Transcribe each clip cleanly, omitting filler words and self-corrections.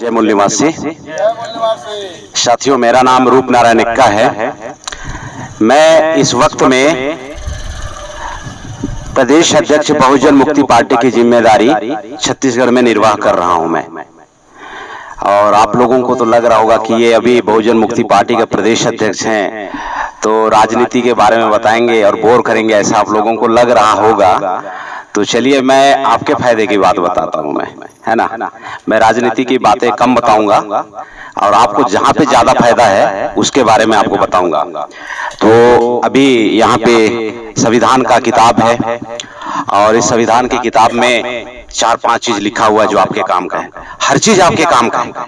जय मूल निवासी साथियों, मेरा नाम रूप नारायण इक्का है। मैं इस वक्त में प्रदेश अध्यक्ष बहुजन मुक्ति पार्टी की जिम्मेदारी छत्तीसगढ़ में निर्वाह कर रहा हूं मैं। और आप लोगों को तो लग रहा होगा कि ये अभी बहुजन मुक्ति पार्टी के प्रदेश अध्यक्ष हैं तो राजनीति के बारे में बताएंगे और बोर करेंगे, ऐसा आप लोगों को लग रहा होगा। तो चलिए मैं आपके फायदे की बात बताता हूं, मैं है ना। मैं राजनीति की बातें कम बताऊंगा और आपको जहां पे ज्यादा फायदा है उसके बारे में आपको बताऊंगा। तो अभी यहाँ पे संविधान का किताब है और इस संविधान की किताब में 4-5 चीज लिखा हुआ है जो आपके काम का है। हर चीज आपके काम का है,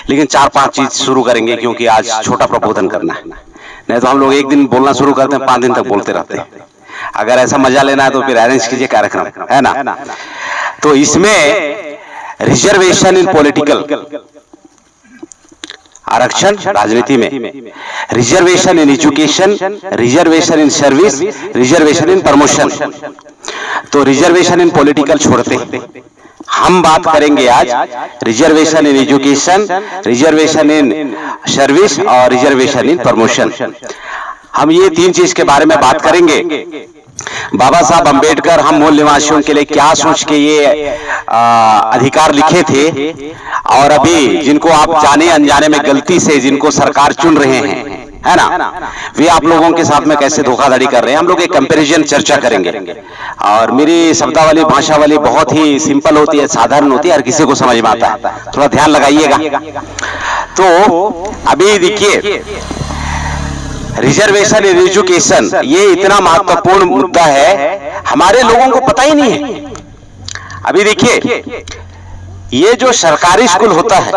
लेकिन 4-5 चीज शुरू करेंगे क्योंकि आज छोटा प्रबोधन करना है। नहीं तो हम लोग एक दिन बोलना शुरू करते हैं, 5 दिन तक बोलते रहते हैं। अगर ऐसा मजा लेना है तो फिर अरेंज कीजिए कार्यक्रम, है ना। तो इसमें रिजर्वेशन इन पॉलिटिकल, आरक्षण राजनीति में, reservation in education, reservation in service, reservation in promotion. तो रिजर्वेशन इन पॉलिटिकल छोड़ते हैं, हम बात करेंगे आज reservation in education, reservation in service और रिजर्वेशन इन प्रमोशन। हम ये 3 चीज के बारे में बात करेंगे। बाबा साहब अंबेडकर हम मूल निवासियों के लिए क्या सोच के ये अधिकार लिखे थे, और अभी जिनको आप जाने अनजाने में गलती से जिनको सरकार चुन रहे हैं, है ना, वे आप लोगों के साथ में कैसे धोखाधड़ी कर रहे हैं। हम लोग एक कंपैरिजन चर्चा करेंगे और मेरी शब्दावली भाषावली बहुत ही सिंपल होती है, साधारण होती है, हर किसी को समझ में आता है, थोड़ा ध्यान लगाइएगा। तो अभी देखिए, रिजर्वेशन इन एजुकेशन ये इतना महत्वपूर्ण मुद्दा है, हमारे लोगों को पता ही नहीं है। अभी देखिए, ये जो सरकारी स्कूल होता है,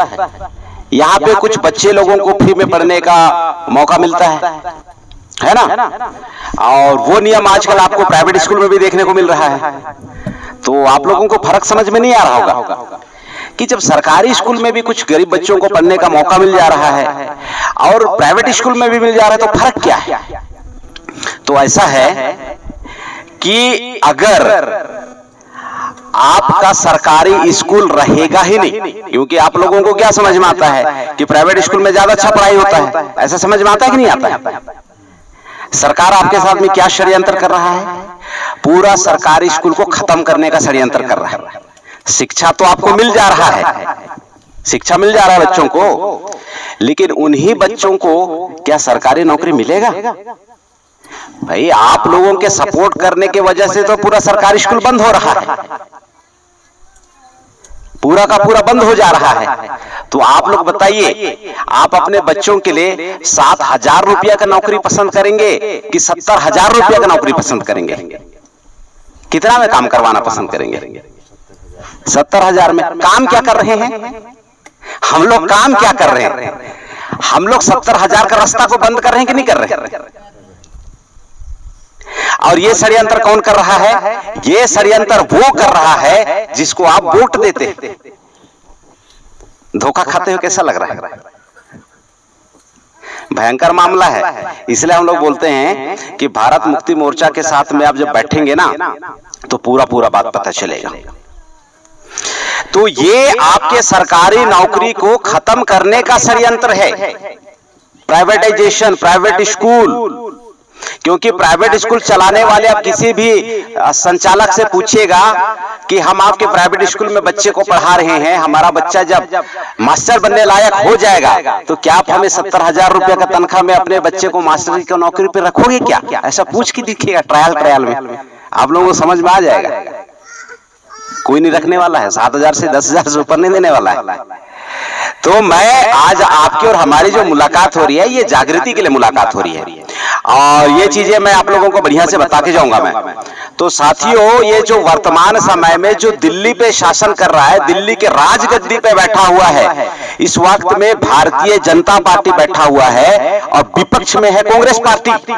यहाँ पे कुछ बच्चे लोगों को फ्री में पढ़ने का मौका मिलता है ना। और वो नियम आजकल आपको प्राइवेट स्कूल में भी देखने को मिल रहा है। तो आप लोगों को फर्क समझ में नहीं आ रहा होगा कि जब सरकारी स्कूल में भी कुछ गरीब बच्चों को पढ़ने का मौका मिल जा रहा है और प्राइवेट स्कूल में भी मिल जा रहा है, तो फर्क क्या है। तो ऐसा है कि अगर आपका सरकारी स्कूल रहेगा ही नहीं, क्योंकि आप लोगों को क्या समझ में आता है कि प्राइवेट स्कूल में ज्यादा अच्छा पढ़ाई होता है, ऐसा समझ में आता है कि नहीं आता है। सरकार आपके साथ में क्या षड्यंत्र कर रहा है, पूरा सरकारी स्कूल को खत्म करने का षड्यंत्र कर रहा है। शिक्षा तो आपको मिल जा रहा है, शिक्षा मिल जा रहा है बच्चों को, लेकिन उन्हीं बच्चों को क्या सरकारी नौकरी मिलेगा। भाई आप लोगों के सपोर्ट करने की वजह से तो पूरा सरकारी स्कूल बंद हो रहा है, पूरा का पूरा बंद हो जा रहा है। तो आप लोग बताइए, आप अपने बच्चों के लिए 7,000 रुपया का नौकरी पसंद करेंगे कि 70,000 रुपया का नौकरी पसंद करेंगे। कितना में काम करवाना पसंद करेंगे? 70,000 में। काम क्या कर रहे हैं हम लोग, काम क्या कर रहे हैं हम लोग? 70,000 का रास्ता को बंद कर रहे हैं कि नहीं कर रहे? और ये षड्यंत्र कौन कर रहा है? ये षड्यंत्र वो कर रहा है जिसको आप वोट देते हैं। धोखा खाते हो, कैसा लग रहा है? भयंकर मामला है। इसलिए हम लोग बोलते हैं कि भारत मुक्ति मोर्चा के साथ में आप जब बैठेंगे ना तो पूरा पूरा बात पता चलेगा। तो ये आपके सरकारी नौकरी को खत्म करने का षड्यंत्र है, प्राइवेटाइजेशन, प्राइवेट स्कूल। क्योंकि प्राइवेट स्कूल चलाने वाले, आप किसी भी संचालक से पूछिएगा कि हम आपके प्राइवेट स्कूल में बच्चे को पढ़ा रहे हैं, हमारा बच्चा जब मास्टर बनने लायक हो जाएगा तो क्या आप हमें 70,000 रुपया का तनख्वाह में अपने बच्चे को मास्टर की नौकरी पर रखोगे क्या? ऐसा पूछ के दिखिएगा ट्रायल में, आप लोगों को समझ में आ जाएगा। कोई नहीं रखने वाला है, 7,000 से 10,000 से ऊपर नहीं देने वाला है। तो मैं आज आपकी और हमारी जो मुलाकात हो रही है, ये जागृति के लिए मुलाकात हो रही है और ये चीजें मैं आप लोगों को बढ़िया से बता के जाऊंगा मैं। तो साथियों, ये जो वर्तमान समय में जो दिल्ली पे शासन कर रहा है, दिल्ली के राजगद्दी पे बैठा हुआ है, इस वक्त में भारतीय जनता पार्टी बैठा हुआ है और विपक्ष में है कांग्रेस पार्टी।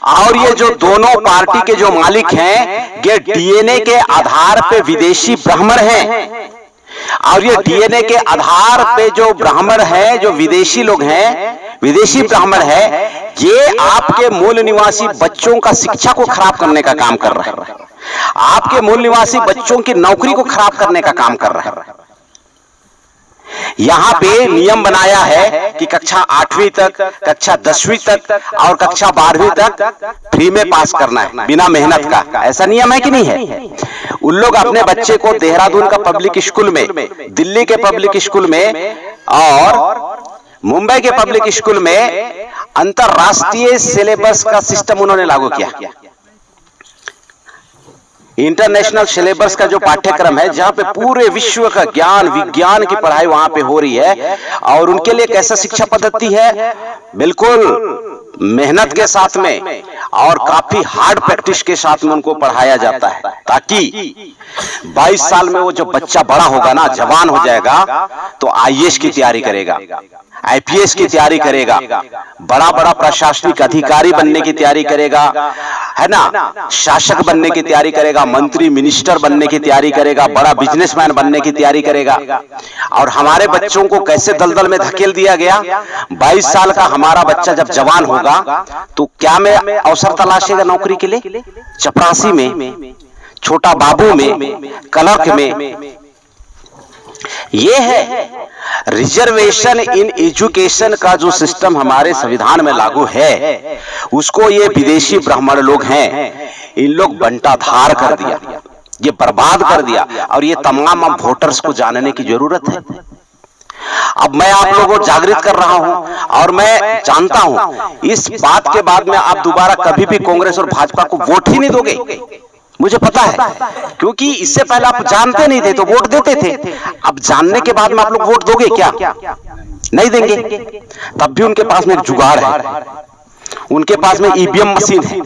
और ये जो दोनों पार्टी के जो मालिक हैं, ये डीएनए के आधार पे विदेशी ब्राह्मण हैं। और ये डीएनए के आधार पे जो ब्राह्मण हैं, जो विदेशी लोग हैं, विदेशी ब्राह्मण है, ये आपके मूल निवासी बच्चों का शिक्षा को खराब करने का काम कर रहा है, आपके मूल निवासी बच्चों की नौकरी को खराब करने का काम कर रहा है। यहाँ पे नियम बनाया है कि कक्षा 8वीं तक, कक्षा 10वीं तक और कक्षा 12वीं तक फ्री में पास करना है बिना मेहनत का। ऐसा नियम है कि नहीं है? उन लोग अपने बच्चे को देहरादून का पब्लिक स्कूल में, दिल्ली के पब्लिक स्कूल में और मुंबई के पब्लिक स्कूल में अंतरराष्ट्रीय सिलेबस का सिस्टम उन्होंने लागू किया। इंटरनेशनल सिलेबस का जो पाठ्यक्रम है, जहां पे पूरे विश्व का ज्ञान विज्ञान की पढ़ाई वहां पे हो रही है। और उनके लिए कैसा शिक्षा पद्धति है? बिल्कुल मेहनत के साथ में और काफी हार्ड प्रैक्टिस के साथ में उनको पढ़ाया जाता है, ताकि 22 साल में वो जब बच्चा बड़ा होगा ना, जवान हो जाएगा, तो आईएएस की तैयारी करेगा, आईपीएस की तैयारी करेगा, बड़ा बड़ा प्रशासनिक अधिकारी बनने की तैयारी करेगा, है ना, शासक बनने की तैयारी करेगा, मंत्री मिनिस्टर बनने की तैयारी करेगा, बड़ा बिजनेसमैन बनने की तैयारी करेगा। और हमारे बच्चों को कैसे दलदल में धकेल दिया गया? 22 साल का हमारा बच्चा जब जवान होगा तो क्या में अवसर तलाशेगा नौकरी के लिए? चपरासी में, छोटा बाबू में, क्लर्क में। ये है रिजर्वेशन इन एजुकेशन का जो सिस्टम हमारे संविधान में लागू है, उसको ये विदेशी ब्राह्मण लोग हैं, इन लोग बंटाधार कर दिया, ये बर्बाद कर दिया। और ये तमाम अब वोटर्स को जानने की जरूरत है। अब मैं आप लोगों को जागृत कर रहा हूं और मैं जानता हूं इस बात के बाद में आप दोबारा कभी भी कांग्रेस और भाजपा को वोट ही नहीं दोगे, मुझे पता है, क्योंकि इससे पहले आप जानते नहीं थे तो वोट देते थे। अब जानने के बाद में आप लोग वोट दोगे क्या? नहीं देंगे। तब भी उनके पास में एक जुगाड़ है, उनके पास में ईवीएम मशीन है,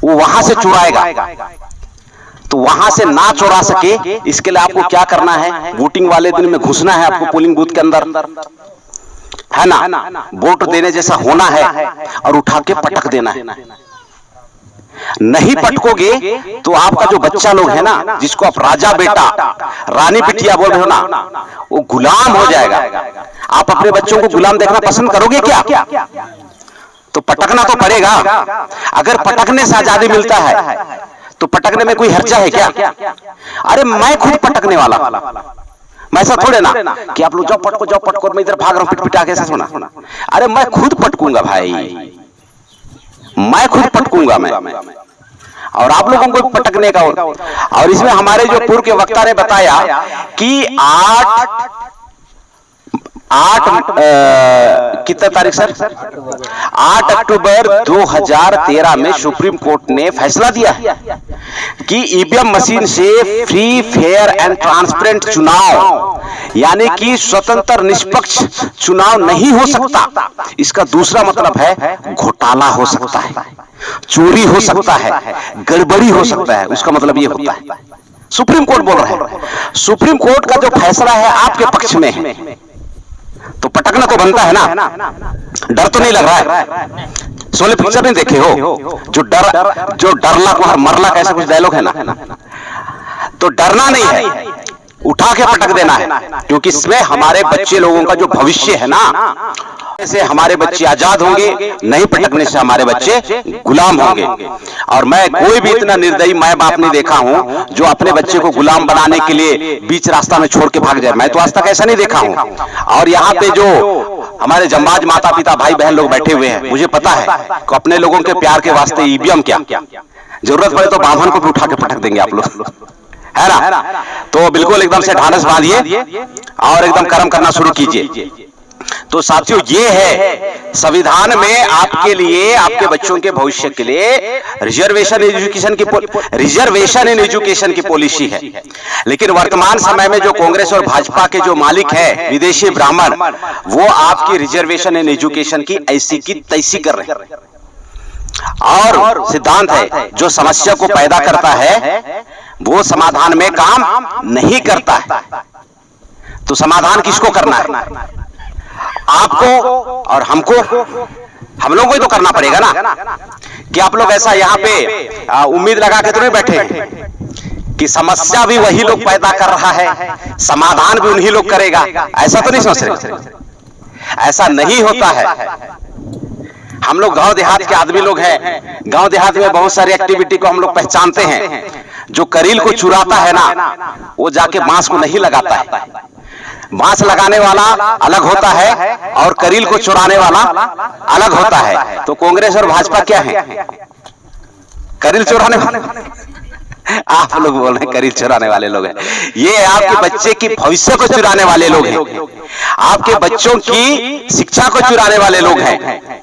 वो वहां से चुराएगा। तो वहां से ना चुरा सके, इसके लिए आपको क्या करना है? वोटिंग वाले दिन में घुसना है आपको पोलिंग बूथ के अंदर, है ना, वोट देने जैसा होना है और उठा के पटक देना है। नहीं पटकोगे तो आपका जो बच्चा लोग है ना, जिसको आप राजा बेटा रानी बिटिया बोल रहे हो ना, वो गुलाम हो जाएगा। आप अपने बच्चों को गुलाम देखना पसंद करोगे क्या? तो पटकना तो पड़ेगा। अगर पटकने से आजादी मिलता है तो पटकने में कोई हर्जा है क्या? अरे मैं खुद पटकने वाला, मैं ऐसा थोड़े ना कि आप लोग जाओ पटको, मैं इधर भाग रहा हूं पिट पिटा के, ऐसा सुना। अरे मैं खुद पटकूंगा भाई, मैं खुद पटकूंगा मैं, और आप लोगों को पटकने का। और इसमें हमारे जो पूर्व के वक्ता ने बताया कि 8 कितना तारीख सर? 8 अक्टूबर 2013 में सुप्रीम कोर्ट ने फैसला दिया कि ईवीएम मशीन से फ्री फेयर एंड ट्रांसपेरेंट चुनाव, यानी कि स्वतंत्र निष्पक्ष चुनाव नहीं हो सकता। इसका दूसरा मतलब है घोटाला हो सकता है, चोरी हो सकता है, गड़बड़ी हो सकता है। उसका मतलब ये होता है, सुप्रीम कोर्ट बोल रहा है। सुप्रीम कोर्ट का जो फैसला है आपके पक्ष में है, तो पटकना तो बनता है ना। डर तो नहीं लग रहा है? सोले पिक्चर नहीं देखे हो? जो डरला को हर मरला का ऐसा कुछ डायलॉग है ना, तो डरना नहीं है, उठा के पटक देना है, क्योंकि इसमें हमारे बच्चे लोगों का जो भविष्य है ना, से हमारे बच्चे आजाद होंगे, नहीं पटकने से हमारे बच्चे गुलाम होंगे। और मैं कोई भी इतना निर्दयी माँ बाप नहीं देखा हूं जो अपने बच्चे को गुलाम बनाने के लिए बीच रास्ता में छोड़ के भाग जाए। मैं तो आज तक ऐसा नहीं देखा हूं। और यहाँ पे जो हमारे जम्बाज माता पिता भाई बहन लोग बैठे हुए हैं, मुझे पता है कि अपने लोगों के प्यार के वास्ते ईवीएम क्या, जरूरत पड़े तो बाभन को भी उठा के पटक देंगे आप लोग, है ना। तो बिल्कुल एकदम से ढांढस बांधिए और एकदम कर्म करना शुरू कीजिए। तो साथियों, ये है संविधान में आपके लिए, आपके बच्चों के भविष्य के लिए रिजर्वेशन इन एजुकेशन की पॉलिसी है। लेकिन वर्तमान समय में जो कांग्रेस और भाजपा के जो मालिक है विदेशी ब्राह्मण, वो आपकी रिजर्वेशन इन एजुकेशन की ऐसी की तैसी कर रहे हैं। और सिद्धांत है जो समस्या को पैदा करता है वो समाधान में काम नहीं करता है। तो समाधान किसको करना है? आपको और हमको, हम लोगों को ही तो करना पड़ेगा ना। कि आप लोग ऐसा यहाँ पे उम्मीद लगा के तो नहीं बैठे कि समस्या भी वही लोग पैदा कर रहा है, समाधान भी उन्हीं लोग करेगा, ऐसा तो नहीं सोच रहे। ऐसा नहीं होता है। हम लोग गांव देहात के आदमी लोग हैं, गांव देहात में बहुत सारी एक्टिविटी को हम लोग पहचानते हैं। जो करील को चुराता है ना, वो जाके बांस को नहीं लगाता है। बांस लगाने वाला अलग होता है और करील को चुराने वाला अलग होता है। तो कांग्रेस और भाजपा क्या है? करील चुराने वाले। आप लोग बोल रहे हैं करील चुराने वाले लोग हैं। ये आपके बच्चे की भविष्य को चुराने वाले लोग हैं, आपके बच्चों की शिक्षा को चुराने वाले लोग हैं।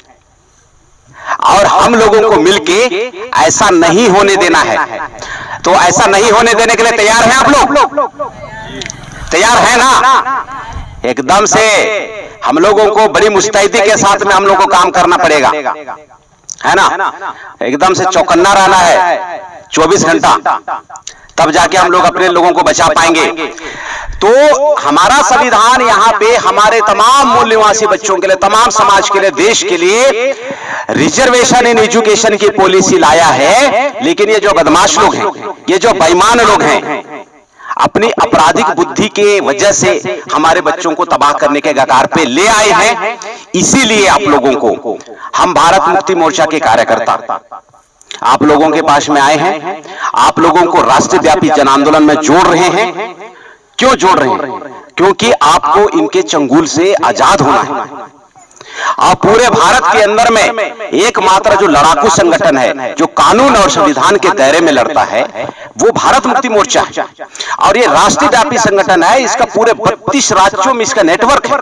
और हम लोगों को मिलके ऐसा नहीं होने देना है। तो ऐसा नहीं होने देने के लिए तैयार हैं आप लोग? तैयार है ना? एकदम से हम लोगों को बड़ी मुस्तैदी के साथ में हम लोगों को काम करना पड़ेगा, है ना? एकदम से चौकन्ना रहना है 24 घंटा, तब जाके हम लोग अपने लोगों को बचा पाएंगे। तो हमारा संविधान यहाँ पे हमारे तमाम मूल निवासी बच्चों के लिए, तमाम समाज के लिए, देश के लिए रिजर्वेशन इन एजुकेशन की पॉलिसी लाया है। लेकिन ये जो बदमाश लोग हैं, ये जो बेईमान लोग हैं, अपनी आपराधिक बुद्धि के वजह से हमारे बच्चों को तबाह करने के कगार पे ले आए हैं। इसीलिए आप लोगों को, हम भारत मुक्ति मोर्चा के कार्यकर्ता आप लोगों के पास में आए हैं, आप लोगों को राष्ट्रव्यापी जन आंदोलन में जोड़ रहे हैं। क्यों जोड़ रहे हैं? क्योंकि आपको इनके चंगुल से आजाद होना है। और पूरे भारत के अंदर में एकमात्र जो लड़ाकू संगठन है जो कानून और संविधान के दायरे में लड़ता है, वो भारत मुक्ति मोर्चा है। और ये राष्ट्रव्यापी संगठन है, इसका पूरे 32 राज्यों में इसका नेटवर्क है।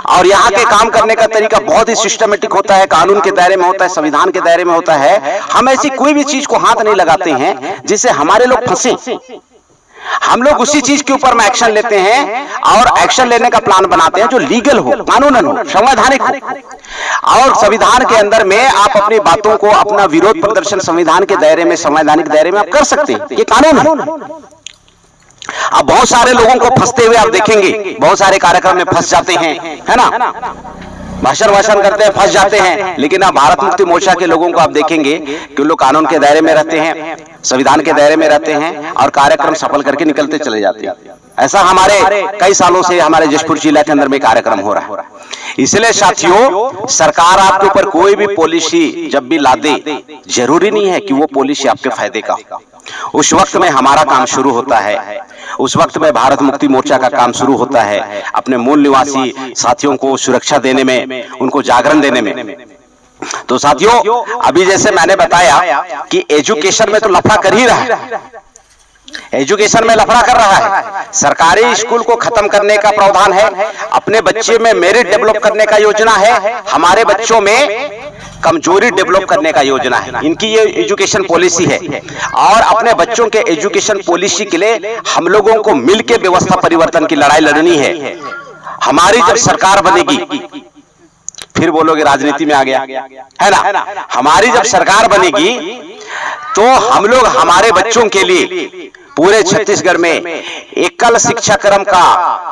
और यहाँ के काम करने का तरीका बहुत ही सिस्टमेटिक होता है, कानून के दायरे में होता है, संविधान के दायरे में होता है। हम ऐसी कोई भी चीज को हाथ नहीं लगाते हैं जिससे हमारे लोग फंसे। हम लोग उसी चीज के ऊपर में एक्शन लेते हैं और एक्शन लेने का प्लान बनाते हैं जो लीगल हो, कानूनन हो, संवैधानिक हो। और संविधान के अंदर में आप अपनी बातों को, अपना विरोध प्रदर्शन संविधान के दायरे में, संवैधानिक दायरे में आप कर सकते हैं, ये कानून है। अब बहुत सारे लोगों को फंसते हुए आप देखेंगे, बहुत सारे कार्यक्रम में फंस जाते हैं, है ना? भाषण करते हैं, फंस जाते हैं। लेकिन आप भारत मुक्ति मोर्चा के लोगों को आप देखेंगे कि लोग कानून के दायरे में रहते हैं, संविधान के दायरे में रहते हैं और कार्यक्रम सफल करके निकलते चले जाते हैं। ऐसा हमारे कई सालों से हमारे जशपुर जिला के अंदर में कार्यक्रम हो रहा है। इसलिए साथियों, सरकार आपके ऊपर कोई भी पॉलिसी जब भी ला दे, जरूरी नहीं है कि वो पॉलिसी आपके फायदे का। उस वक्त में हमारा काम शुरू होता है, उस वक्त में भारत मुक्ति मोर्चा का काम शुरू होता है, अपने मूल निवासी साथियों को सुरक्षा देने में, उनको जागरण देने में। तो साथियों, अभी जैसे मैंने बताया कि एजुकेशन में तो लफड़ा कर ही रहा है, एजुकेशन में लफड़ा कर रहा है। सरकारी स्कूल को खत्म करने का प्रावधान है, अपने बच्चे में मेरिट डेवलप करने का योजना है, हमारे बच्चों में कमजोरी डेवलप करने का योजना है। इनकी ये एजुकेशन पॉलिसी है। और अपने बच्चों के एजुकेशन पॉलिसी के लिए हम लोगों को मिलकर व्यवस्था परिवर्तन की लड़ाई लड़नी है। हमारी जब सरकार बनेगी, फिर बोलोगे राजनीति में आ गया, है ना? हमारी जब सरकार बनेगी तो हम लोग हमारे बच्चों के लिए पूरे छत्तीसगढ़ में एकल शिक्षा क्रम का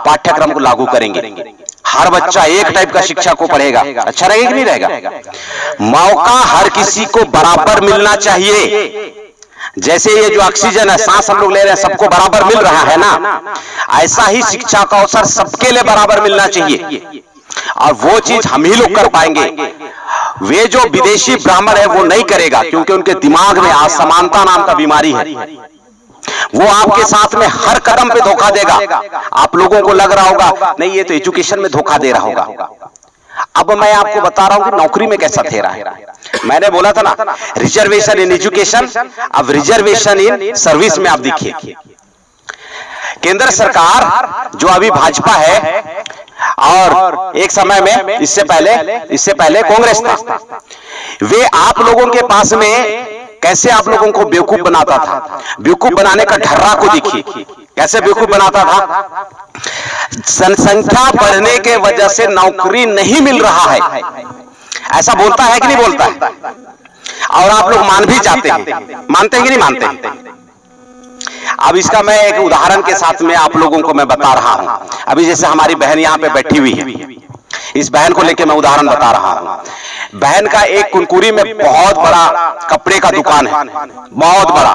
पाठ्यक्रम को लागू करेंगे। हर बच्चा एक टाइप का शिक्षा को पढ़ेगा। अच्छा रहेगा कि नहीं रहेगा? मौका हर किसी को बराबर मिलना चाहिए। जैसे ये जो ऑक्सीजन है, सांस हम लोग ले रहे हैं, सबको बराबर मिल रहा है ना, ऐसा ही शिक्षा का अवसर सबके लिए बराबर मिलना चाहिए। और वो चीज हम ही लोग कर पाएंगे। वे जो विदेशी ब्राह्मण है वो नहीं करेगा, क्योंकि उनके दिमाग में असमानता नाम का बीमारी है। वो आपके साथ में हर कदम पे धोखा देगा। आप लोगों को लग रहा होगा नहीं, ये तो एजुकेशन में धोखा दे रहा होगा। अब मैं आपको बता रहा हूं कि नौकरी में कैसा दे रहा है। मैंने बोला था ना, रिजर्वेशन इन एजुकेशन, अब रिजर्वेशन इन सर्विस में आप देखिए। केंद्र सरकार जो अभी भाजपा है और एक समय में इससे पहले कांग्रेस था, वे आप लोगों के पास में कैसे आप लोगों को बेवकूफ बनाता था। बेवकूफ बनाने का ढर्रा को देखिए, कैसे बेवकूफ बनाता था। जनसंख्या बढ़ने के वजह से नौकरी नहीं मिल रहा है, ऐसा बोलता है कि नहीं बोलता है? और आप लोग मान भी जाते हैं, मानते हैं कि नहीं मानते? अब इसका मैं एक उदाहरण के साथ में आप लोगों को मैं बता रहा हूं। अभी जैसे हमारी बहन यहां पे बैठी हुई है, इस बहन को लेके मैं उदाहरण बता रहा हूं। बहन का एक कुनकुरी में बहुत बड़ा कपड़े का दुकान है, बहुत बड़ा,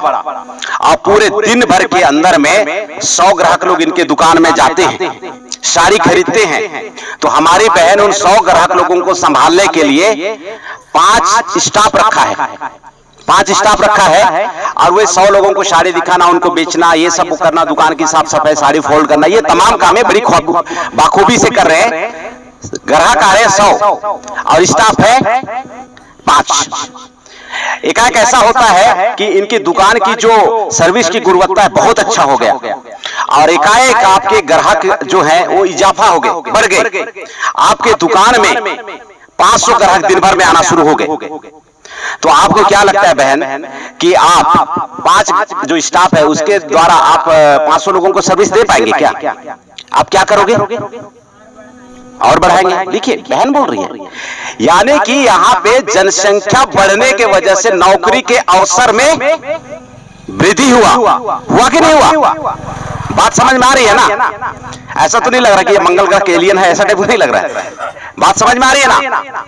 और पूरे दिन भर के अंदर में 100 ग्राहक लोग इनके दुकान में जाते हैं, साड़ी खरीदते हैं। तो हमारी बहन उन 100 ग्राहक लोगों को संभालने के लिए 5 स्टाफ रखा है, 5 स्टाफ रखा है और वे 100 लोगों को साड़ी दिखाना, उनको बेचना, ये सब करना, दुकान की साफ सफाई, साड़ी फोल्ड करना, ये तमाम काम है बड़ी बाखूबी से कर रहे हैं। ग्राहक आ रहे हैं 100 और स्टाफ है 5। एकाएक ऐसा होता है कि इनकी दुकान की जो सर्विस की गुणवत्ता है बहुत अच्छा हो गया और एकाएक आपके ग्राहक जो है वो इजाफा हो गए, बढ़ गए। आपके दुकान में 500 ग्राहक दिन भर में आना शुरू हो गए। तो आपको क्या लगता है बहन कि आप 5 जो स्टाफ है उसके द्वारा आप 500 लोगों को सर्विस दे पाएंगे क्या? आप क्या करोगे? और बढ़ाएंगे। देखिए बहन बोल रही है, यानी कि यहाँ पे जनसंख्या बढ़ने के वजह से नौकरी के अवसर में वृद्धि हुआ कि नहीं हुआ? बात समझ में आ रही है ना? ऐसा तो नहीं लग रहा कि ये मंगल ग्रह के एलियन है, ऐसा टाइप नहीं लग रहा है। बात समझ में आ रही है ना?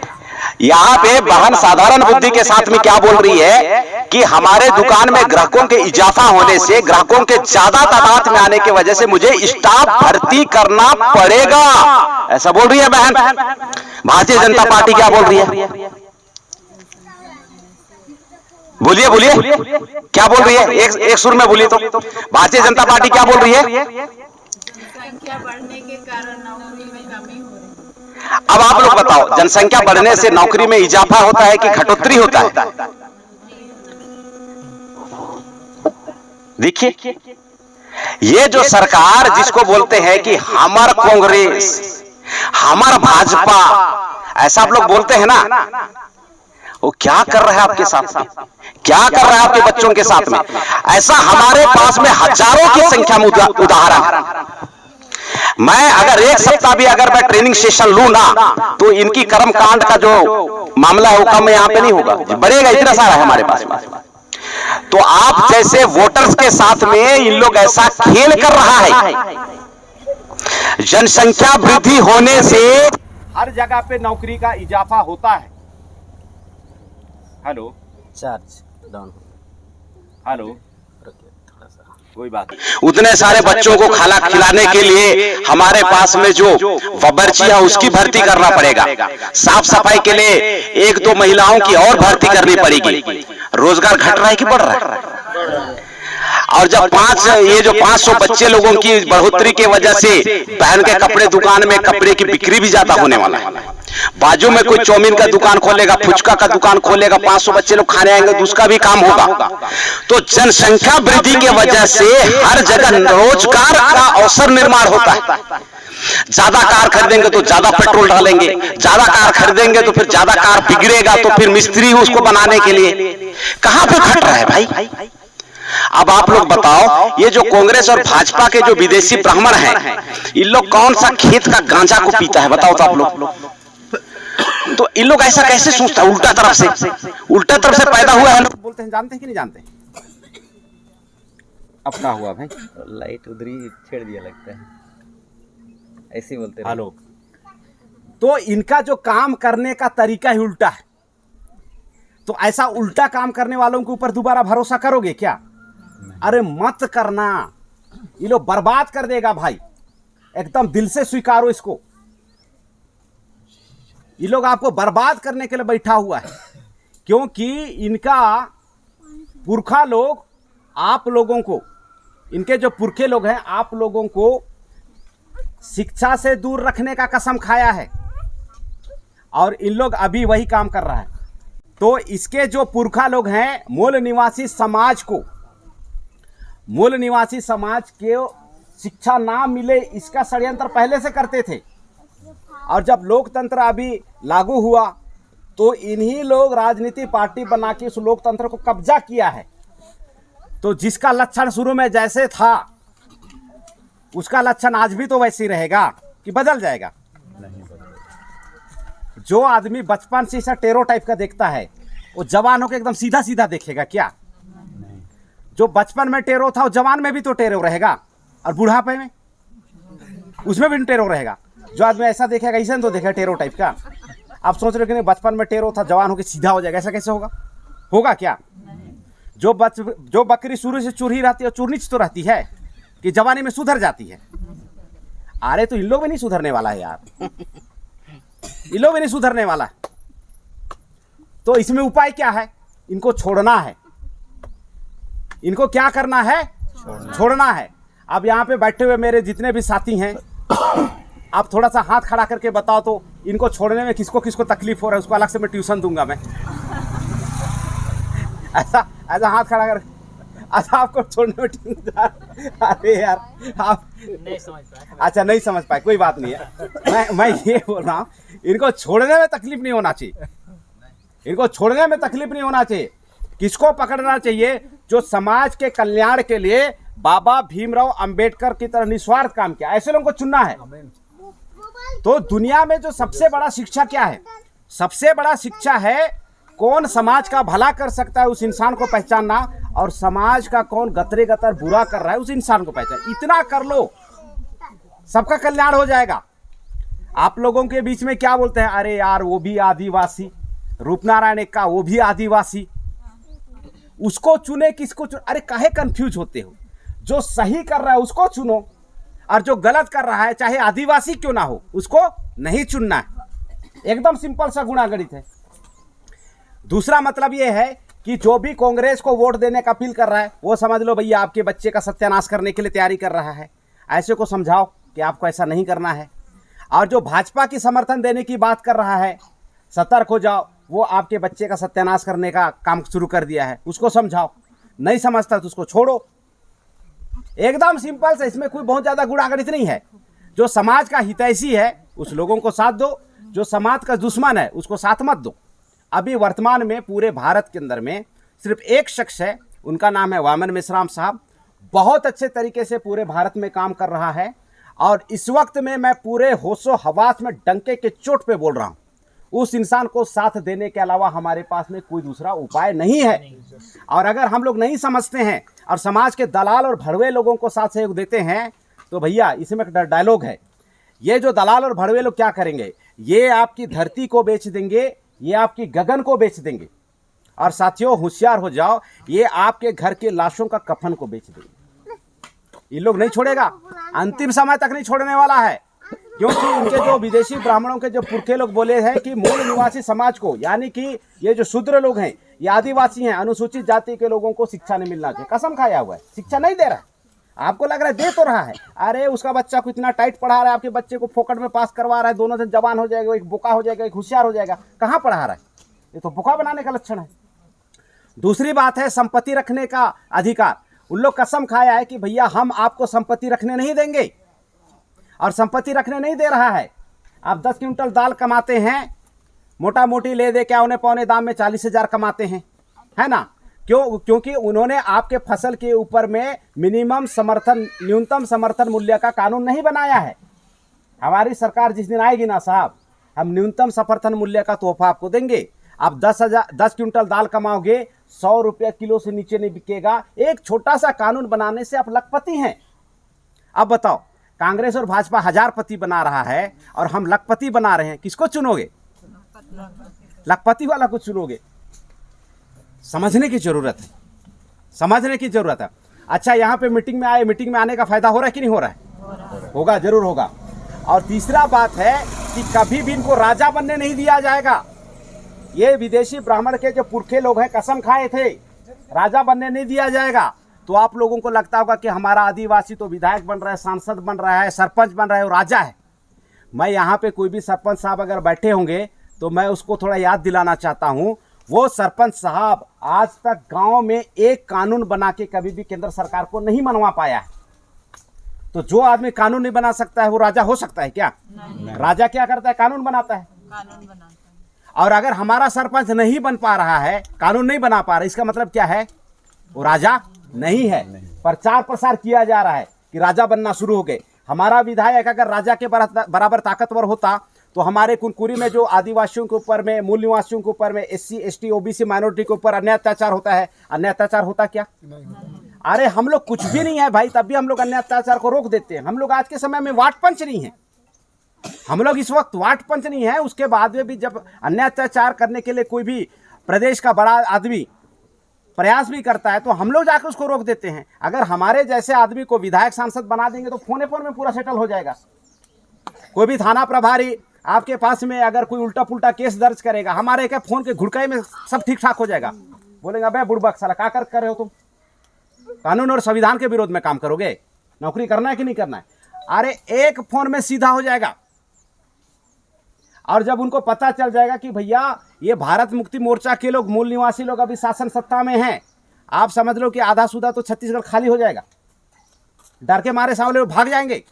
यहाँ पे बहन साधारण बुद्धि के साथ में क्या बोल रही है कि हमारे दुकान में ग्राहकों के इजाफा होने से, ग्राहकों के ज्यादा तादाद में आने की वजह से मुझे स्टाफ भर्ती करना पड़ेगा, ऐसा बोल रही है बहन। भारतीय जनता पार्टी क्या बोल रही है? बोलिए बोलिए, क्या बोल रही है? एक सुर में बोलिए तो। भारतीय जनता पार्टी क्या बोल रही है? संख्या बढ़ने के कारण नौकरी में कमी हो रही है। अब आप लोग बताओ, जनसंख्या बढ़ने से नौकरी में इजाफा होता है कि घटोत्तरी होता है? देखिए ये जो सरकार जिसको बोलते हैं कि हमार कांग्रेस, हमार भाजपा, ऐसा आप लोग बोलते हैं ना, वो क्या कर रहा है आपके साथ में? क्या कर रहा है आपके बच्चों के साथ में? ऐसा हमारे पास में हजारों की संख्या में उदाहरण है। मैं अगर एक सप्ताह भी अगर मैं ट्रेनिंग सेशन लूं ना, तो इनकी कर्मकांड का जो मामला है वो कम यहाँ पे नहीं होगा, बढ़ेगा। इतना सारा है हमारे पास में। तो आप जैसे वोटर्स के साथ में इन लोग ऐसा खेल कर रहा है। जनसंख्या वृद्धि होने से हर जगह पे नौकरी का इजाफा होता है। हेलो, चार्ज डाउन, हेलो, कोई बात नहीं। उतने सारे बच्चों को खाना खिलाने के लिए हमारे पास में जो बावर्ची है उसकी भर्ती करना पड़ेगा। साफ सफाई के लिए 1-2 महिलाओं की और भर्ती करनी पड़ेगी। रोजगार घट रहा है कि बढ़ रहा है? और जब ये जो 500 बच्चे लोगों की बढ़ोतरी की वजह से पहन के कपड़े दुकान में कपड़े की बिक्री भी ज्यादा होने वाला है। बाजू में कोई चौमिन का दुकान खोलेगा, फुचका का दुकान खोलेगा, 500 बच्चे लोग खाने आएंगे तो उसका भी काम होगा। तो जनसंख्या वृद्धि की वजह से हर जगह रोजगार का अवसर निर्माण होता है। ज्यादा कार खरीदेंगे तो ज्यादा पेट्रोल डालेंगे, ज्यादा कार खरीदेंगे तो फिर ज्यादा कार बिगड़ेगा, तो फिर मिस्त्री उसको बनाने के लिए कहां पे घट रहा है भाई? अब आप लोग बताओ, ये जो कांग्रेस और भाजपा के जो विदेशी ब्राह्मण हैं, इन लोग कौन सा खेत का गांजा को पीता है बताओ तो आप लोग? तो इन लोग ऐसा कैसे सोचता है? उल्टा तरफ से पैदा हुआ है। बोलते हैं, जानते हैं कि नहीं जानते? अब क्या हुआ भाई? लाइट उधर ही छेड़ दिया लगता है, ऐसे ही बोलते हैं। हेलो, तो इनका जो काम करने का तरीका ही उल्टा है। तो ऐसा उल्टा काम करने वालों के ऊपर दोबारा भरोसा करोगे क्या? अरे मत करना, ये लोग बर्बाद कर देगा भाई, एकदम दिल से स्वीकारो इसको। ये लोग आपको बर्बाद करने के लिए बैठा हुआ है, क्योंकि इनका पुरखा लोग आप लोगों को, इनके जो पुरखे लोग हैं आप लोगों को शिक्षा से दूर रखने का कसम खाया है, और इन लोग अभी वही काम कर रहा है। तो इसके जो पुरखा लोग हैं, मूल निवासी समाज के शिक्षा ना मिले इसका षड्यंत्र पहले से करते थे। और जब लोकतंत्र अभी लागू हुआ तो इन्हीं लोग राजनीति पार्टी बना के उस लोकतंत्र को कब्जा किया है। तो जिसका लक्षण शुरू में जैसे था उसका लक्षण आज भी तो वैसे ही रहेगा कि बदल जाएगा? जो आदमी बचपन से ऐसा टेरो टाइप का देखता है वो जवान होकर एकदम सीधा सीधा देखेगा क्या? जो बचपन में टेरो था वो जवान में भी तो टेरो रहेगा, और बुढ़ापे में उसमें भी टेरो रहेगा। जो आदमी ऐसा देखेगा, ऐसा तो देखेगा टेरो टाइप का। आप सोच रहे हो कि नहीं बचपन में टेरो था, जवान होकर सीधा हो जाएगा, ऐसा कैसे होगा क्या? जो बकरी शुरू से चूरही रहती है, चूरनीच तो रहती है कि जवानी में सुधर जाती है। अरे तो इन लोग भी नहीं सुधरने वाला है यार, इन लोग भी नहीं सुधरने वाला। तो इसमें उपाय क्या है? इनको छोड़ना है। इनको क्या करना है? छोड़ना है। अब यहाँ पे बैठे हुए मेरे जितने भी साथी हैं, आप थोड़ा सा हाथ खड़ा करके बताओ तो इनको छोड़ने में किसको किसको तकलीफ हो रहा है, उसको अलग से मैं ट्यूशन दूंगा मैं। ऐसा ऐसा हाथ खड़ा कर। अच्छा, आपको छोड़ने में अरे यार आप नहीं समझ पाए। अच्छा नहीं समझ पाए, कोई बात नहीं है। मैं ये बोल रहा हूँ, इनको छोड़ने में तकलीफ नहीं होना चाहिए। इनको छोड़ने में तकलीफ नहीं होना चाहिए। किसको पकड़ना चाहिए? जो समाज के कल्याण के लिए बाबा भीमराव अंबेडकर की तरह निस्वार्थ काम किया, ऐसे लोगों को चुनना है। तो दुनिया में जो सबसे बड़ा शिक्षा क्या है? सबसे बड़ा शिक्षा है कौन समाज का भला कर सकता है उस इंसान को पहचानना, और समाज का कौन गतरे गतर बुरा कर रहा है उस इंसान को पहचान। इतना कर लो, सबका कल्याण हो जाएगा। आप लोगों के बीच में क्या बोलते हैं? अरे यार वो भी आदिवासी, रूपनारायण एक्का वो भी आदिवासी, उसको चुने किसको चुने? अरे काहे कंफ्यूज होते हो? जो सही कर रहा है उसको चुनो, और जो गलत कर रहा है चाहे आदिवासी क्यों ना हो उसको नहीं चुनना है। एकदम सिंपल सा गुणागणित है। दूसरा मतलब यह है कि जो भी कांग्रेस को वोट देने का अपील कर रहा है वो समझ लो भैया आपके बच्चे का सत्यानाश करने के लिए तैयारी कर रहा है। ऐसे को समझाओ कि आपको ऐसा नहीं करना है। और जो भाजपा की समर्थन देने की बात कर रहा है, सतर्क हो जाओ, वो आपके बच्चे का सत्यानाश करने का काम शुरू कर दिया है, उसको समझाओ। नहीं समझता तो उसको छोड़ो। एकदम सिंपल से, इसमें कोई बहुत ज़्यादा गुणागणित नहीं है। जो समाज का हितैषी है उस लोगों को साथ दो, जो समाज का दुश्मन है उसको साथ मत दो। अभी वर्तमान में पूरे भारत के अंदर में सिर्फ एक शख्स है, उनका नाम है वामन मेश्राम साहब। बहुत अच्छे तरीके से पूरे भारत में काम कर रहा है, और इस वक्त में मैं पूरे होशो हवास में डंके के चोट पे बोल रहा हूँ, उस इंसान को साथ देने के अलावा हमारे पास में कोई दूसरा उपाय नहीं है। और अगर हम लोग नहीं समझते हैं और समाज के दलाल और भड़वे लोगों को साथ सहयोग देते हैं, तो भैया इसमें एक डायलॉग है, ये जो दलाल और भड़वे लोग क्या करेंगे? ये आपकी धरती को बेच देंगे, ये आपकी गगन को बेच देंगे, और साथियों होशियार हो जाओ, ये आपके घर के लाशों का कफन को बेच देंगे। ये लोग नहीं छोड़ेगा, अंतिम समय तक नहीं छोड़ने वाला है। क्योंकि इनके जो विदेशी ब्राह्मणों के जो पुरखे लोग बोले हैं कि मूल निवासी समाज को, यानी कि ये जो शूद्र लोग हैं, ये आदिवासी हैं, अनुसूचित जाति के लोगों को शिक्षा नहीं मिलना चाहिए। कसम खाया हुआ है, शिक्षा नहीं दे रहा है। आपको लग रहा है दे तो रहा है, अरे उसका बच्चा को इतना टाइट पढ़ा रहा है, आपके बच्चे को फोकट में पास करवा रहा है, दोनों दिन जवान हो जाएगा, एक बोका हो जाएगा, एक होशियार हो जाएगा। कहाँ पढ़ा रहा है? ये तो बोका बनाने का लक्षण है। दूसरी बात है संपत्ति रखने का अधिकार। उन लोग कसम खाया है कि भैया हम आपको संपत्ति रखने नहीं देंगे, और संपत्ति रखने नहीं दे रहा है। आप 10 क्विंटल दाल कमाते हैं, मोटा मोटी ले दे क्या, उन्हें पौने दाम में 40,000 कमाते हैं, है ना? क्यों? क्योंकि उन्होंने आपके फसल के ऊपर में न्यूनतम समर्थन मूल्य का कानून नहीं बनाया है। हमारी सरकार जिस दिन आएगी ना साहब, हम न्यूनतम समर्थन मूल्य का तोहफा आपको देंगे। आप 10 क्विंटल दाल कमाओगे, 100 रुपये किलो से नीचे नहीं बिकेगा। एक छोटा सा कानून बनाने से आप लखपति हैं। अब बताओ, कांग्रेस और भाजपा हजारपति बना रहा है और हम लखपति बना रहे हैं, किसको चुनोगे? लखपति वाला को चुनोगे। समझने की जरूरत है, समझने की जरूरत है। अच्छा, यहाँ पे मीटिंग में आए, मीटिंग में आने का फायदा हो रहा है कि नहीं हो रहा है? होगा, जरूर होगा। और तीसरा बात है कि कभी भी इनको राजा बनने नहीं दिया जाएगा। ये विदेशी ब्राह्मण के जो पुरखे लोग हैं कसम खाए थे, राजा बनने नहीं दिया जाएगा। तो आप लोगों को लगता होगा कि हमारा आदिवासी तो विधायक बन रहा है, सांसद बन रहा है, सरपंच बन रहा है, वो राजा है। मैं यहाँ पे कोई भी सरपंच साहब अगर बैठे होंगे तो मैं उसको थोड़ा याद दिलाना चाहता हूँ, वो सरपंच साहब आज तक गांव में एक कानून बना के कभी भी केंद्र सरकार को नहीं मनवा पाया है। तो जो आदमी कानून नहीं बना सकता है वो राजा हो सकता है क्या? राजा क्या करता है? कानून बनाता है। कानून बनाता है। और अगर हमारा सरपंच नहीं बन पा रहा है, कानून नहीं बना पा रहा, इसका मतलब क्या है? वो राजा नहीं है। प्रचार प्रसार किया जा रहा है कि राजा बनना शुरू हो गए। हमारा विधायक अगर राजा के बराबर ताकतवर होता तो हमारे कुनकुरी में जो आदिवासियों के ऊपर में, मूल निवासियों के ऊपर में, SC ST OBC माइनॉरिटी के ऊपर अन्याय अत्याचार होता है, अन्याय अत्याचार होता क्या? अरे हम लोग कुछ भी नहीं है भाई, तब भी हम लोग अन्याय अत्याचार को रोक देते हैं। हम लोग आज के समय में वाट पंच नहीं है, हम लोग इस वक्त वाट पंच नहीं है। उसके बाद में भी जब अन्याय अत्याचार करने के लिए कोई भी प्रदेश का बड़ा आदमी प्रयास भी करता है तो हम लोग जाकर उसको रोक देते हैं। अगर हमारे जैसे आदमी को विधायक सांसद बना देंगे तो फोन में पूरा सेटल हो जाएगा। कोई भी थाना प्रभारी आपके पास में अगर कोई उल्टा पुल्टा केस दर्ज करेगा, हमारे क्या फोन के घुड़काई में सब ठीक ठाक हो जाएगा। बोलेंगे अबे बुड़बक साला क्या कर रहे हो तुम, कानून और संविधान के विरोध में काम करोगे, नौकरी करना है कि नहीं करना है। अरे एक फोन में सीधा हो जाएगा। और जब उनको पता चल जाएगा कि भैया ये भारत मुक्ति मोर्चा के लोग, मूल निवासी लोग अभी शासन सत्ता में हैं, आप समझ लो कि आधा सूधा तो छत्तीसगढ़ खाली हो जाएगा, डर के मारे सामने लोग भाग जाएंगे।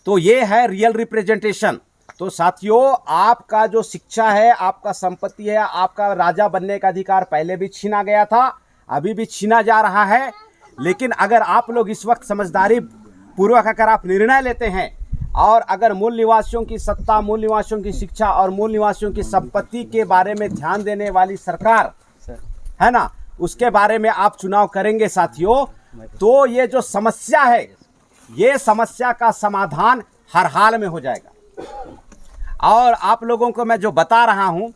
तो ये है रियल रिप्रेजेंटेशन। तो साथियों, आपका जो शिक्षा है, आपका संपत्ति है, आपका राजा बनने का अधिकार पहले भी छीना गया था, अभी भी छीना जा रहा है। लेकिन अगर आप लोग इस वक्त समझदारी पूर्वक अगर आप निर्णय लेते हैं और अगर मूल निवासियों की सत्ता, मूल निवासियों की शिक्षा और मूल निवासियों की संपत्ति के बारे में ध्यान देने वाली सरकार है ना, उसके बारे में आप चुनाव करेंगे साथियों, तो ये जो समस्या है, ये समस्या का समाधान हर हाल में हो जाएगा। और आप लोगों को मैं जो बता रहा हूं,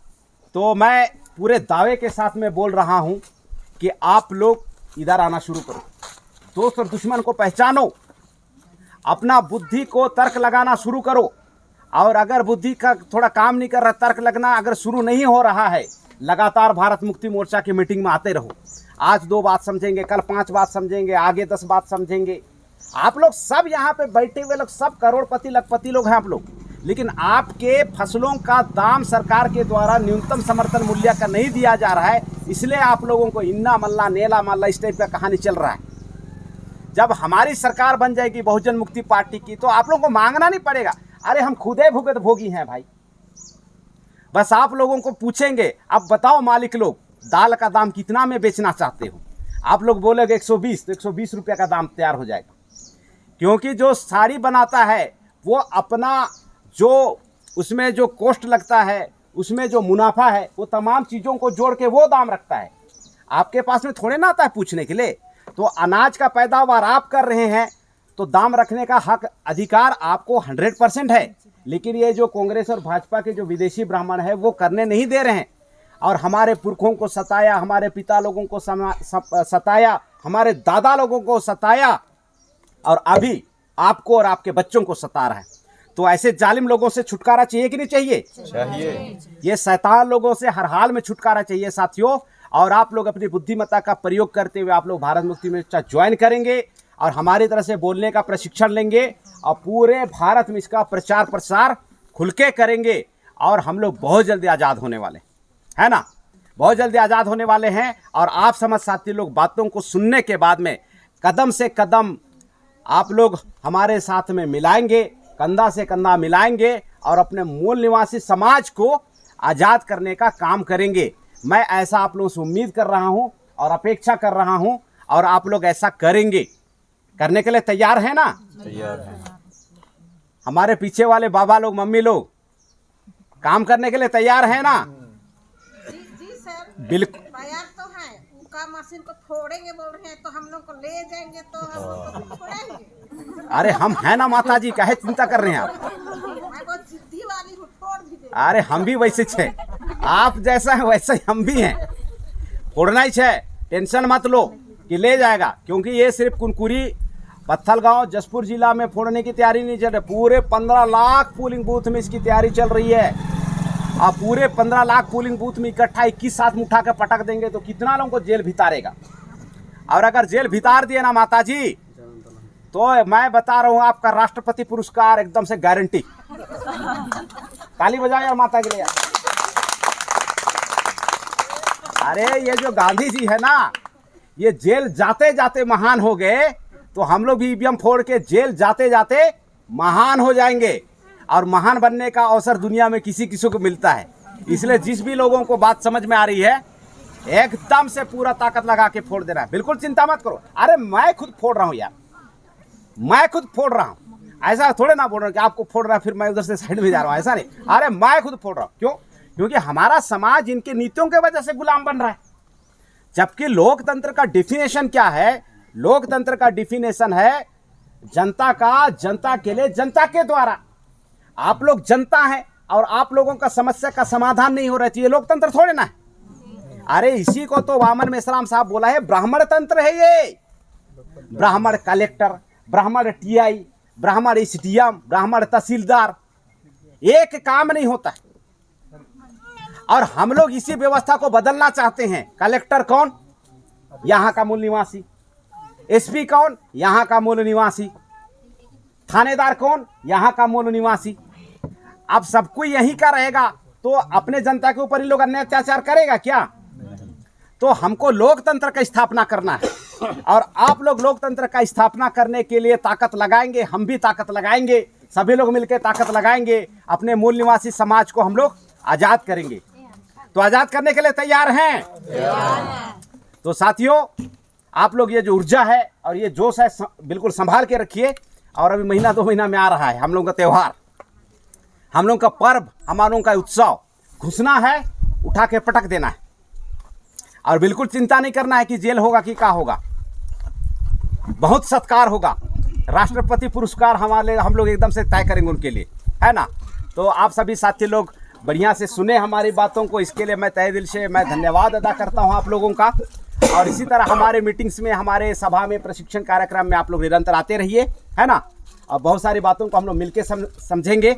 तो मैं पूरे दावे के साथ में बोल रहा हूं कि आप लोग इधर आना शुरू करो, दोस्त और दुश्मन को पहचानो, अपना बुद्धि को तर्क लगाना शुरू करो। और अगर बुद्धि का थोड़ा काम नहीं कर रहा, तर्क लगना अगर शुरू नहीं हो रहा है, लगातार भारत मुक्ति मोर्चा की मीटिंग में आते रहो। आज 2 बात समझेंगे, कल 5 बात समझेंगे, आगे 10 बात समझेंगे। आप लोग सब यहाँ पे बैठे हुए लोग सब करोड़पति लखपति लोग हैं आप लोग, लेकिन आपके फसलों का दाम सरकार के द्वारा न्यूनतम समर्थन मूल्य का नहीं दिया जा रहा है, इसलिए आप लोगों को इन्ना मल्ला नेला मल्ला इस टाइप का कहानी चल रहा है। जब हमारी सरकार बन जाएगी बहुजन मुक्ति पार्टी की, तो आप लोगों को मांगना नहीं पड़ेगा। अरे हम खुदे भुगत भोगी हैं भाई, बस आप लोगों को पूछेंगे अब बताओ मालिक लोग, दाल का दाम कितना में बेचना चाहते हो? आप लोग बोलेगे 120, तो 120 रुपये का दाम तैयार हो जाएगा। क्योंकि जो साड़ी बनाता है वो अपना जो उसमें जो कॉस्ट लगता है, उसमें जो मुनाफा है, वो तमाम चीज़ों को जोड़ के वो दाम रखता है। आपके पास में थोड़े ना आता है पूछने के लिए। तो अनाज का पैदावार आप कर रहे हैं, तो दाम रखने का हक अधिकार आपको 100% है। लेकिन ये जो कांग्रेस और भाजपा के जो विदेशी ब्राह्मण है वो करने नहीं दे रहे हैं, और हमारे पुरखों को सताया, हमारे पिता लोगों को सताया, हमारे दादा लोगों को सताया, और अभी आपको और आपके बच्चों को सता रहा है। तो ऐसे जालिम लोगों से छुटकारा चाहिए कि नहीं चाहिए? चाहिए। ये शैतान लोगों से हर हाल में छुटकारा चाहिए साथियों। और आप लोग अपनी बुद्धिमत्ता का प्रयोग करते हुए आप लोग भारत मुक्ति मोर्चा ज्वाइन करेंगे और हमारी तरह से बोलने का प्रशिक्षण लेंगे और पूरे भारत में इसका प्रचार प्रसार खुल के करेंगे। और हम लोग बहुत जल्दी आज़ाद होने वाले हैं ना, बहुत जल्दी आज़ाद होने वाले हैं। और आप समझ साथी लोग, बातों को सुनने के बाद में कदम से कदम आप लोग हमारे साथ में मिलाएंगे, कंधा से कंधा मिलाएंगे और अपने मूल निवासी समाज को आज़ाद करने का काम करेंगे। मैं ऐसा आप लोगों से उम्मीद कर रहा हूं और अपेक्षा कर रहा हूं, और आप लोग ऐसा करेंगे। करने के लिए तैयार हैं ना? तैयार हैं। हमारे पीछे वाले बाबा लोग, मम्मी लोग काम करने के लिए तैयार हैं ना? जी सर, बिल्कुल तैयार तो है। उनका मशीन को फोड़ेंगे बोल रहे हैं, तो हम लोग को ले जाएंगे तो हम लोग को फोड़ेंगे। अरे हम हैं ना माता जी, काहे चिंता कर रहे हैं आप? मैं बहुत जिद्दी वाली हूँ, फोड़ भी दे। अरे हम भी वैसे छे, आप जैसा है वैसे ही हम भी हैं। फोड़ना ही छे, टेंशन मत लो कि ले जाएगा। क्योंकि ये सिर्फ कुनकुरी, पत्थलगांव, जसपुर जिला में फोड़ने की तैयारी नहीं चल रही, पूरे 15 लाख पोलिंग बूथ में इसकी तैयारी चल रही है। और पूरे 15 लाख पोलिंग बूथ में इकट्ठा 21 साथ में उठा के पटक देंगे तो कितना लोगों को जेल भितारेगा। और अगर जेल भितार दिए ना माता जी, तो मैं बता रहा हूँ आपका राष्ट्रपति पुरस्कार एकदम से गारंटी। ताली बजाओ यार माता के लिए। अरे ये जो गांधी जी है ना, ये जेल जाते जाते महान हो गए, तो हम लोग भी ईवीएम फोड़ के जेल जाते जाते महान हो जाएंगे। और महान बनने का अवसर दुनिया में किसी किसी को मिलता है। इसलिए जिस भी लोगों को बात समझ में आ रही है, एकदम से पूरा ताकत लगा के फोड़ देना है। बिल्कुल चिंता मत करो। अरे मैं खुद फोड़ रहा हूँ यार, मैं खुद फोड़ रहा हूँ। ऐसा थोड़े ना बोल रहा हूँ कि आपको फोड़ रहा है फिर मैं उधर से साइड में जा रहा हूँ, ऐसा नहीं। अरे मैं खुद फोड़ रहा हूँ। क्यों? क्योंकि हमारा समाज इनके नीतियों की वजह से गुलाम बन रहा है। जबकि लोकतंत्र का डिफिनेशन क्या है? लोकतंत्र का डिफिनेशन है जनता का, जनता के लिए, जनता के द्वारा। आप लोग जनता हैं और आप लोगों का समस्या का समाधान नहीं हो रहा है, ये लोकतंत्र थोड़े ना है। अरे इसी को तो वामन मेश्राम साहब बोला है, ब्राह्मण तंत्र है ये। ब्राह्मण कलेक्टर, ब्राह्मण टीआई, ब्राह्मण एसडीएम, ब्राह्मण तहसीलदार, एक काम नहीं होता है। और हम लोग इसी व्यवस्था को बदलना चाहते हैं। कलेक्टर कौन? यहाँ का मूल निवासी। एसपी कौन? यहाँ का मूल निवासी। थानेदार कौन? यहाँ का मूल निवासी। अब सबको यही का रहेगा तो अपने जनता के ऊपर इन लोग अन्याय अत्याचार करेगा क्या? तो हमको लोकतंत्र का स्थापना करना है और आप लोग लोकतंत्र का स्थापना करने के लिए ताकत लगाएंगे, हम भी ताकत लगाएंगे, सभी लोग मिलकर ताकत लगाएंगे। अपने मूल निवासी समाज को हम लोग आजाद करेंगे। तो आजाद करने के लिए तैयार हैं? तो साथियों, आप लोग ये जो ऊर्जा है और ये जोश है बिल्कुल संभाल के रखिए। और अभी महीना 2 महीना में आ रहा है हम लोगों का त्यौहार, हम लोगों का पर्व, हम लोगों का उत्सव। घुसना है, उठा के पटक देना है और बिल्कुल चिंता नहीं करना है कि जेल होगा कि क्या होगा। बहुत सत्कार होगा, राष्ट्रपति पुरस्कार हम लोग एकदम से तय करेंगे उनके लिए, है ना। तो आप सभी साथी लोग बढ़िया से सुने हमारी बातों को, इसके लिए मैं तहे दिल से मैं धन्यवाद अदा करता हूं आप लोगों का। और इसी तरह हमारे मीटिंग्स में, हमारे सभा में, प्रशिक्षण कार्यक्रम में आप लोग निरंतर आते रहिए, है ना। और बहुत सारी बातों को हम लोग मिलकर समझेंगे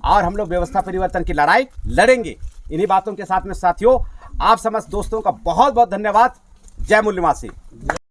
और हम लोग व्यवस्था परिवर्तन की लड़ाई लड़ेंगे। इन्हीं बातों के साथ में साथियों, आप समस्त दोस्तों का बहुत बहुत धन्यवाद। जय मूल निवासी।